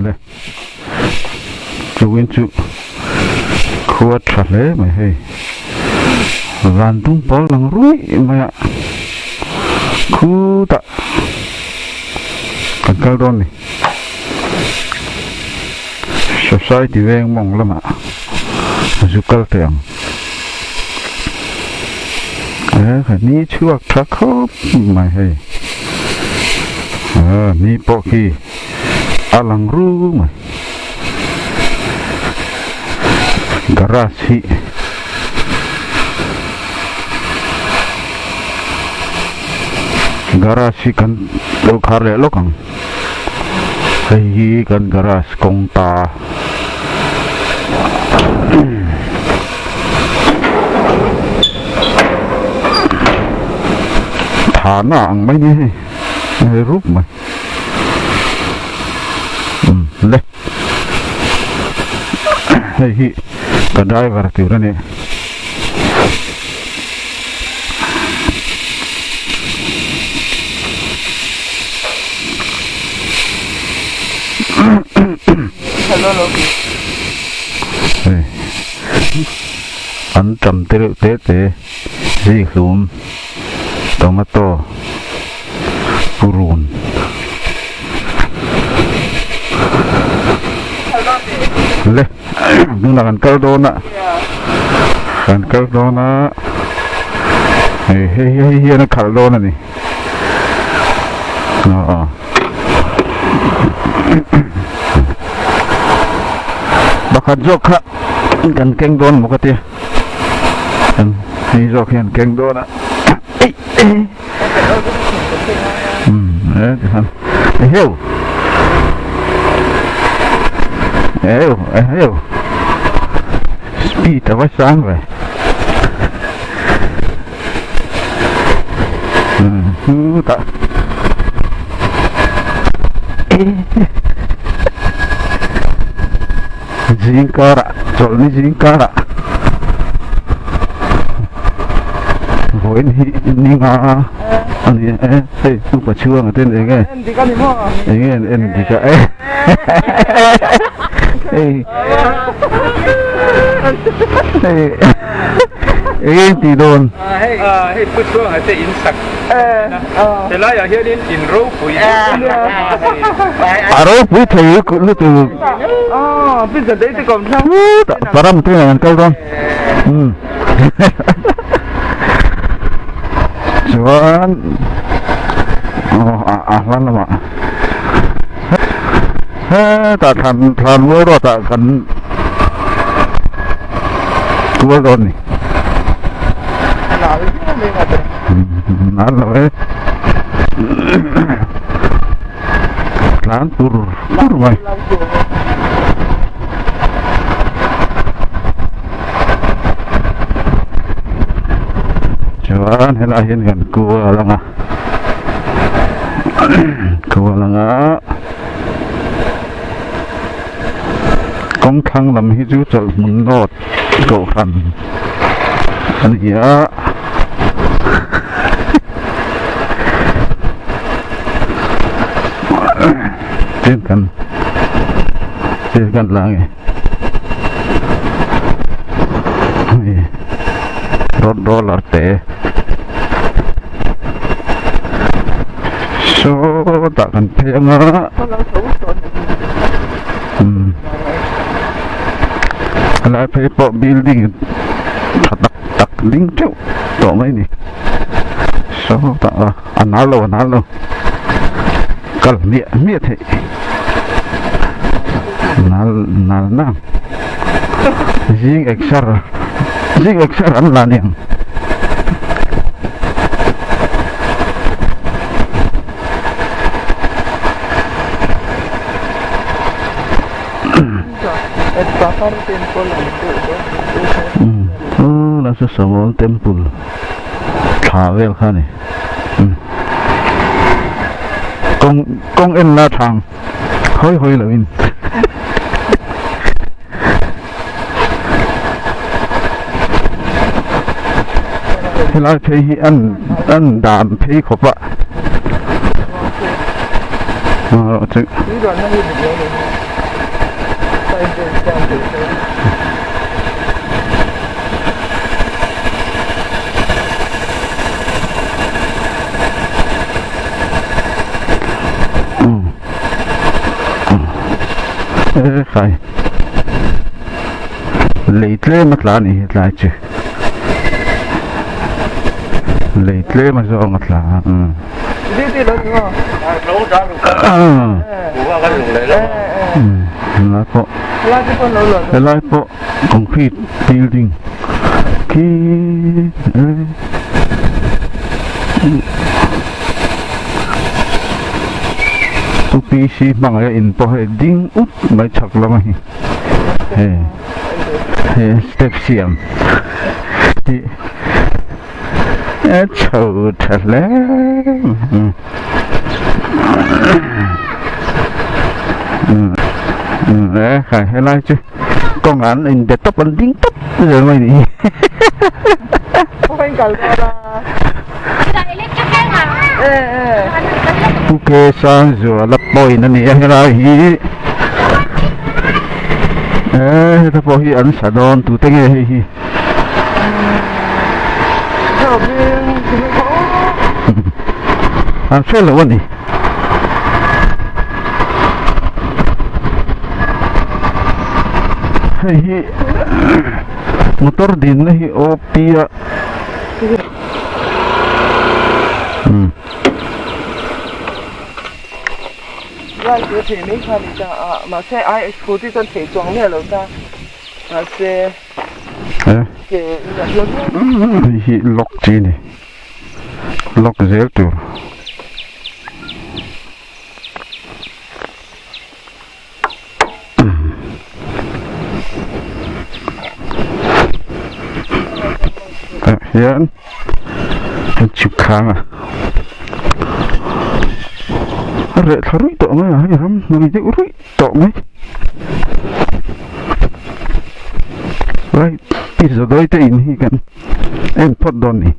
Lê chú yên chú khua thật lễ mày hay van tung bó lăng rúi mày ạ khu tạ cần cao đôn này sắp sai thì về mong lắm ạ dù cao tiền phải ní chuộc thắc khóc mày hay ní bộ khi alang ru mày garasi kan lo khare lo kang hi kan garas kong ta thả nặng mấy đi rút mày đây hi kan driver tiểu ra nè ăn chấm tê gì khum tomato purun le nung kan kaldo na hey na kaldo na ni bakat jok kan keng don mo kati kan ni jok kan keng don na kan heo speed apa sang vậy tak jingkara chol ni jingkara voi ni nga ani hey tu pa chuang tên đấy nghe en di ka thì đồn bữa trước hay in sặc thế là giờ hiện in rau bụi rau bụi thì cũng từ bây giờ đấy thì còn sao param thế này câu con cuman lan lắm ạ ta thành mới đó ta cần tua rồi này ăn rồi lan tur mày cuman helahin kan kuah langa công thăng làm hi chú chợ muốn lọt cậu khăn anh nhớ trên căn là nghe đô là tệ số tak kan theng á lại phải bộ building tak lính chỗ tổ mấy này số tak ăn alo kalau miệt thế nal zing extra ăn là niệm là sesuatu temple travel kan ni kong en la thang hoi lawin helai phei an dan phei khopa 这你转那里比较容易，再这样子。phải lấy lên mặt lá này lại chứ lấy lên mà do mặt lá đi lớn đúng không? Nấu ra được. Củ vào cái dùng đấy đó. lá po lá chứ con nấu lớn. lá po concrete building khi PC bằng cái in po hay ding út mấy chặt lắm hey step siam chầu thật lắm đấy khai hay lại chứ con anh in để tóc anh dính tóc rồi mày đi không phải cần ra ok sang rồi lập bồi nó nè hay là gì lập bồi anh sẽ đón tụi tên gì anh sẽ là vấn đề hay motor din na hi optia那个铁没看你家啊，马上哎，估计真铁装的了噻，那些铁hi lock chi ni lock zel tu yan chụp khang à rệ tharui to mai hay ram ngi je urui to mai right pizza doi te in hi kan en pot don ni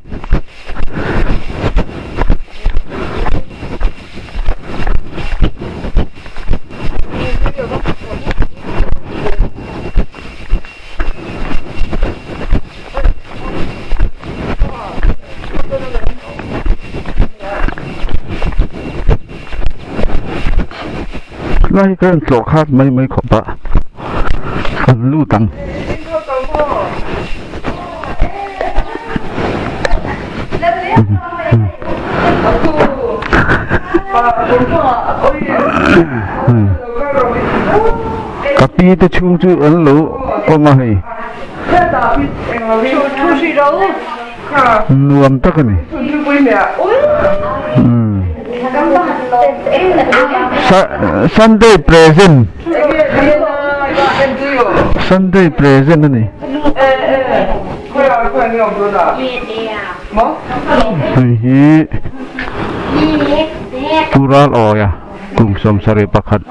lai kan tlo khat mai mai kho ba kan lu tang kapi te chung chu an lo ko ma hai nuam tak ni Sunday present Sunday present ni hi tural o ya kum som sare pakhat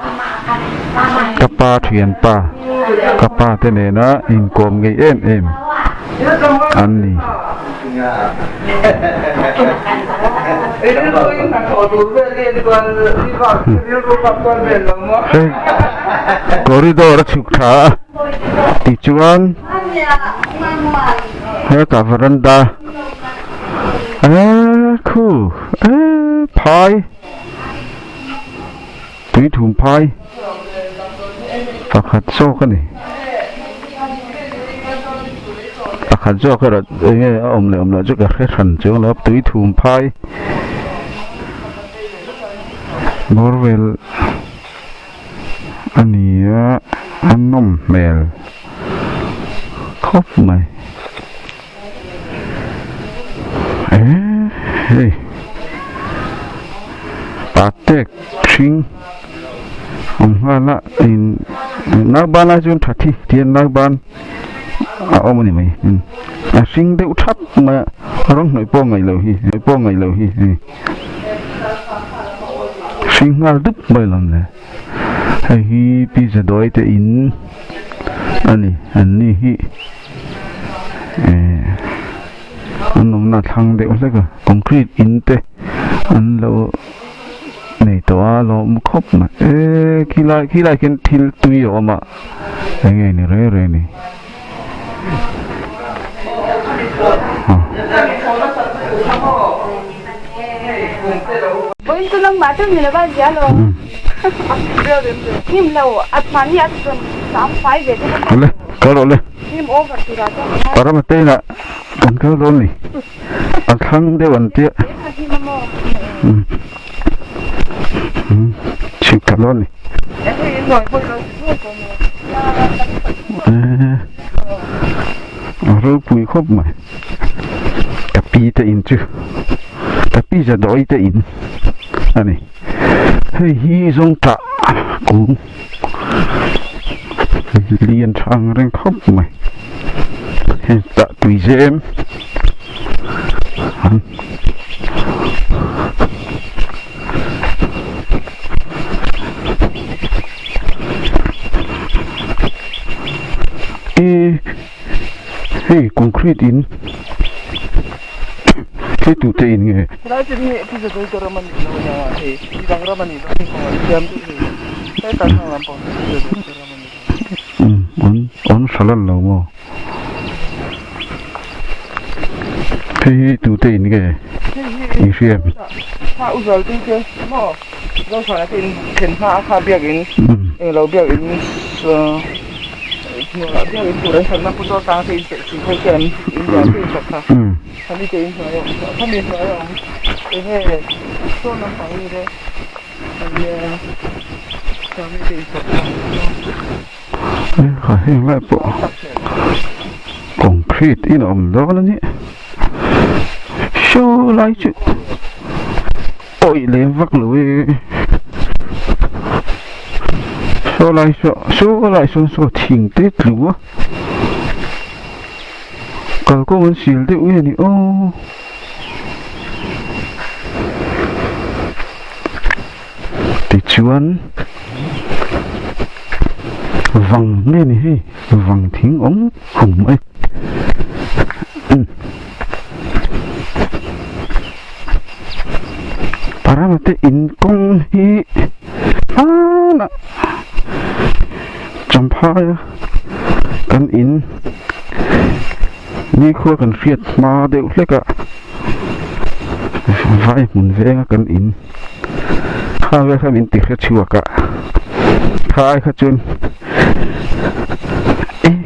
kapa thian pa kapa te ne na in kom ngai em an ni corridor chuk tha ti chuan he ka veranda khu phai tui thum phai pakhat so ka ni pakhat so ka ra om le chu ka khe than chu la tui thum phai borwell ania anom mel khop mai hey patek ching la in nagban la jun thati tien nagban omani mai a sing de uthap ma rong noi po ngai lo hi sing ngal dup mai lam le hi pizza doi te in ani hi anum na thang de ole ka concrete in te an lo này tao lo một khóc mà khi lại cái thil tui ở mà nghe này rẻ này Boy itu lang batu ni lepas dia lo. Nim lo at mani at sampai gitu. Oleh kalau oleh Nim over tu rata. para mati nak kan kau lon ni akhang dia wantia Nim mo. cik kalon ni rồi bùi khóc mà tapi ta in chứ tapi giờ đói ta in anh này hơi hi giống tạ cũng liền thang lên khóc mày tạ tùy em hey concrete in cái tụ tiền nghe Kira jadi episode itu raman itu namanya, sidang raman itu, jam itu, saya tak tahu lampau episode raman itu. on salan lâu mà cái tụ tiền nghe ý xem Pak usul tu je, mo, kalau saya tin kenapa akak biar ini, kalau biar ini, kalau biar ini kurang sana putus tang saya inspeksi kan, ini jadi cakap. Kami jadi saya, kami saya, ini so nampak ini deh, kami jadi cakap. khỏi hình lại bộ concrete in ổn đó là nhỉ show lại chứ ôi lên vắt lưỡi show lại số thỉnh tết lúa còn có muốn xỉu đấy ui này ô thì chuan vằng nghe này hay vằng tiếng ống hùng ấy para mate in công hi na champa kan in ni khua kan fiat ma deuh hleka vai mun venga kan in kha ve kham in ti kha chuaka khai kha chun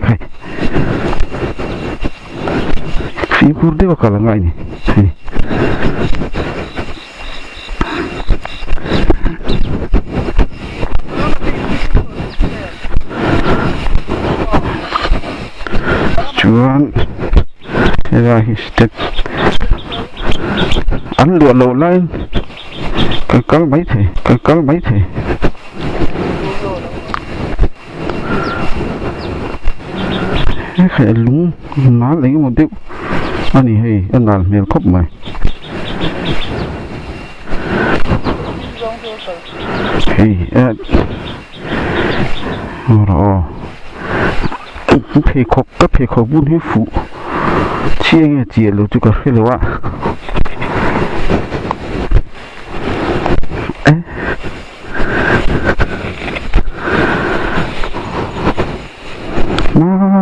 khai phim kur de wakala ngai ni chuan ra hi step ăn lụa lộ lên cái căng mấy thế khẽ lúng má lấy một điệu anh này hay anh làm miền khóc mày hey rồi cái khóc buôn hiếu phụ chia nghe chia luôn chứ có phải đâu ạ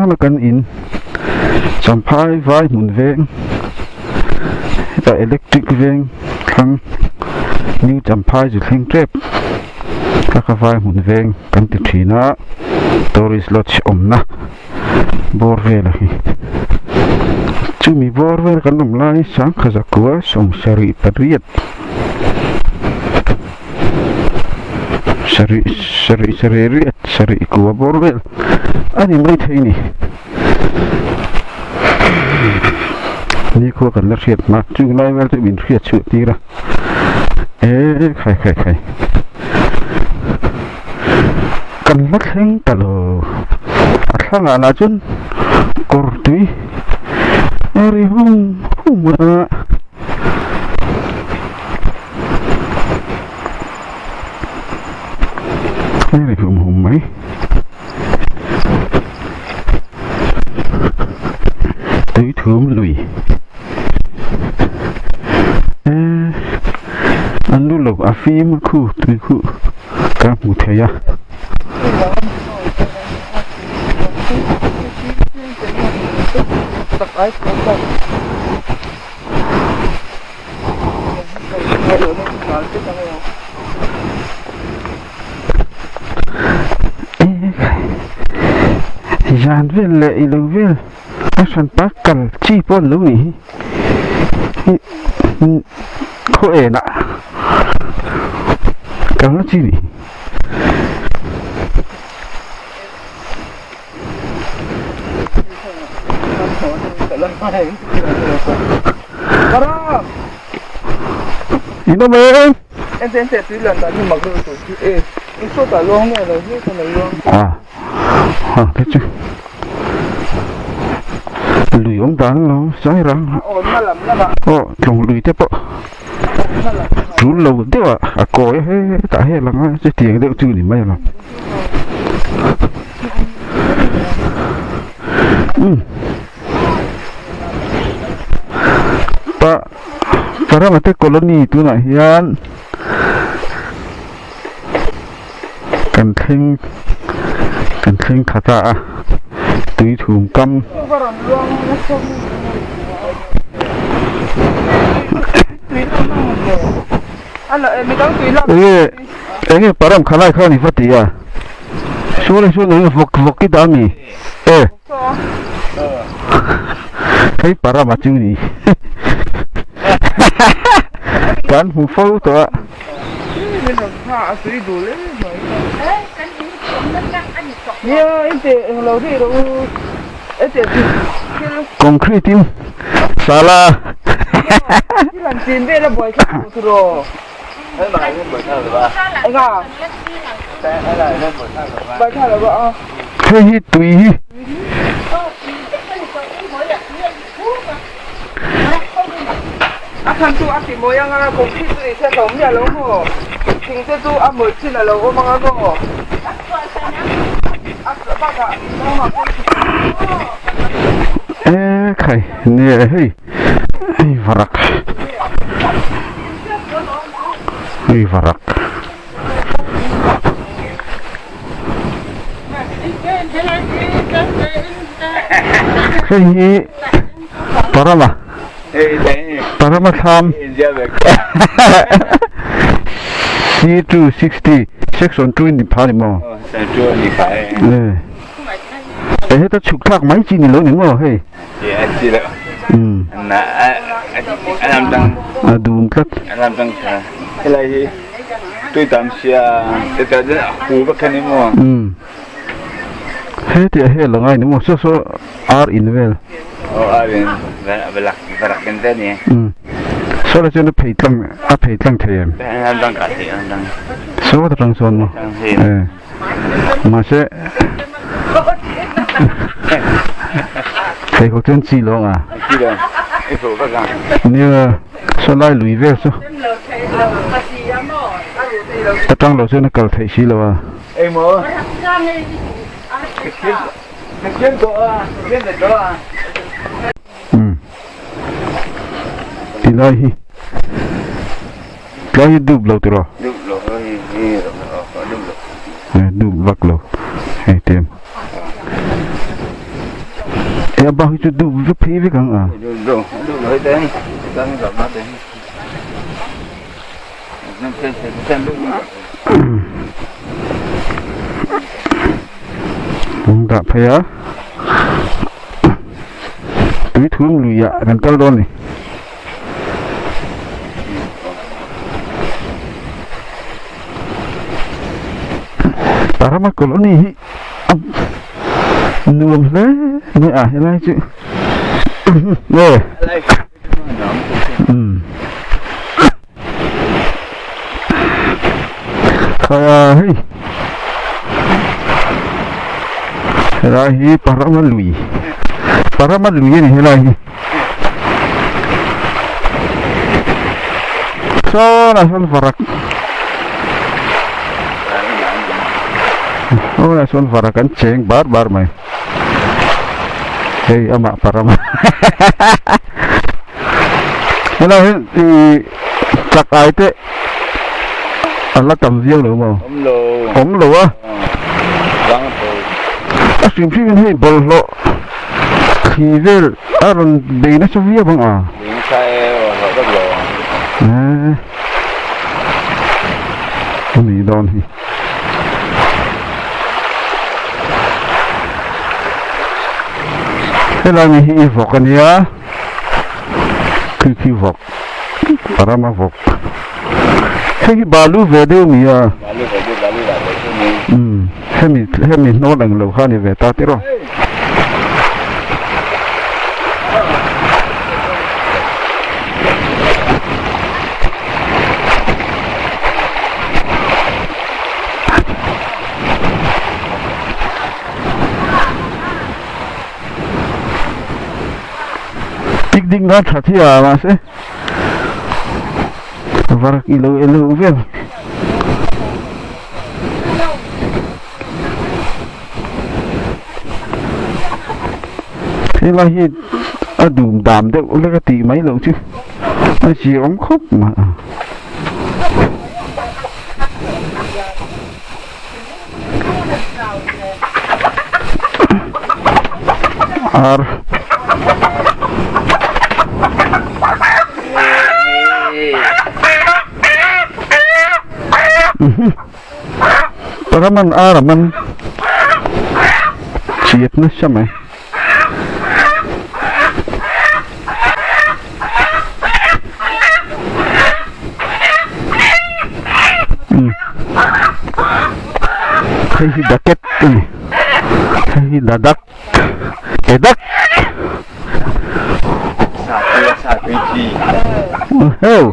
là cần in chăm phai vai muốn veng tại electric veng thằng như chăm phai rồi thằng trep các vai muốn veng cần tự chỉ nó tôi slot om na bor về là chú mi bor về cần làm lại sáng khá giả của sông sari pariat sari của bor về anh em mới thấy nèนี่คู่กันแล้วเสียดมาจุงไล่แววจะบินเสียดชุดดีละใครกันลักเฮงตลอดข้างอะไรจนกอดดุยริหุ่มมาริหุ่มไหมtới thướm lùi anh lúc lâu à phim khu tùy khu các một thế à tập ấy tập tập nghe được nó nói chứ không Jan vil le ilo vil asan pakal chi pon lu ni ko e na kang chi ni ino me em sẽ tùy lần ta nhưng mà cứ tùy ê cái số ta luôn nghe rồi hết cái này luôn à thế chứ lùi ông đàn nó sai răng ổn mà làm nó mà trong lùi tiếp bộ rú lâu tiếp à coi hết tại hết là nó sẽ tiền được chứ thì mấy là para mate koloni tu na hian kan thing thata tui thum kam ê param khalai khani fatia sure vok ki dami ê thấy param achu ni kan hu phô to mình làm pha suy đủ lên rồi nhiều em chị lâu thì đâu em chị concrete tim sala cái làm tiền về là bồi thác rồi thế mà lên bồi thác rồi ba anh à thế là lên bồi thác rồi ba bồi thác rồi vợ thế hi tùy thằng chú ăn thì mỗi ăn là cũng thích tụi sẽ sống nhà lâu hồ chính sẽ chú ăn mới chín là lâu ô mang ăn hồ ăn sữa bạc à đâu mà ê khai nè hey varak hey parama parama tham C260 section 2 ni phá đi mò ê ta chụp thác máy chi ni lớn ni mò hey chị đó na anh làm tăng đúng thật anh làm tăng cái này tôi tạm xia để cho nó phù bất khả năng mà hết thì hết là ngay nếu mà số R in well Arin velak cái tên này số là cho nó phải tăng thêm anh làm tăng cả thì anh tăng số là tăng son mà sẽ thầy có chân chi luôn à chi rồi cái số các bạn như số lại lùi về số ta tăng đầu cho nó cầu thầy chi rồi à em mơ cái kiếm đó kiếm được đó ilahi đục lâu từ rồi đục vắt lâu hay tìm em bao nhiêu đục rất phí với càng à đục hơi tên tăng gặp nó tên năm xem đục không đã phải á túi thương lùi ạ gần cao đôn này Parama koloni nuông đấy nè à thế này chứ nè kaya hey helahi parama lui ni helahi so na son farak oh na son farakan ceng bar mai hey ama parama helahi di cak aite Allah cầm riêng được không? lô Ống lỗ á. vắng rồi Sim phi bên hay bol lỗ. Thì về rồi để nó cho riêng bằng à. lính sai họ rất lô Nè. Mình đòn thì. Thế là mình hi vọc anh nhá. Khi vọc. Para mà vọc. Thế cái balu về đâu mi à? balu là cái gì Thế mình nói rằng lâu khăn về ta thế rồi. Ding na thati à mà sẽ varak ilo vel thế là hi đùm đàm đấy lấy cái tì mấy lượng chứ nó chỉ ống khúc mà para man man chiết nó sao mày thấy đặc kết thấy đặc đắc sa cái gì heo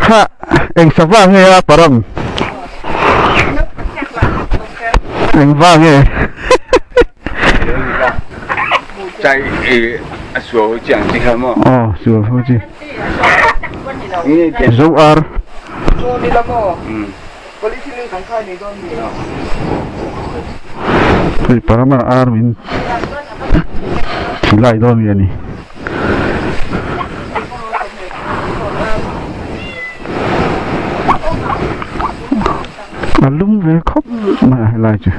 ha anh sao vang nghe param anh vang nghe chạy số chẳng gì không số thôi chứ ini dia dấu ar So ni lamo. Balik sini tangkai ni don ni. thì param ar min lại đó mi ani lung về khóc mà lại chứ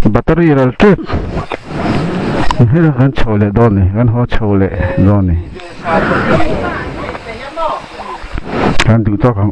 battery là chết thế là gan chầu lệ đó này gan ho chầu lệ đó này gan tự cho càng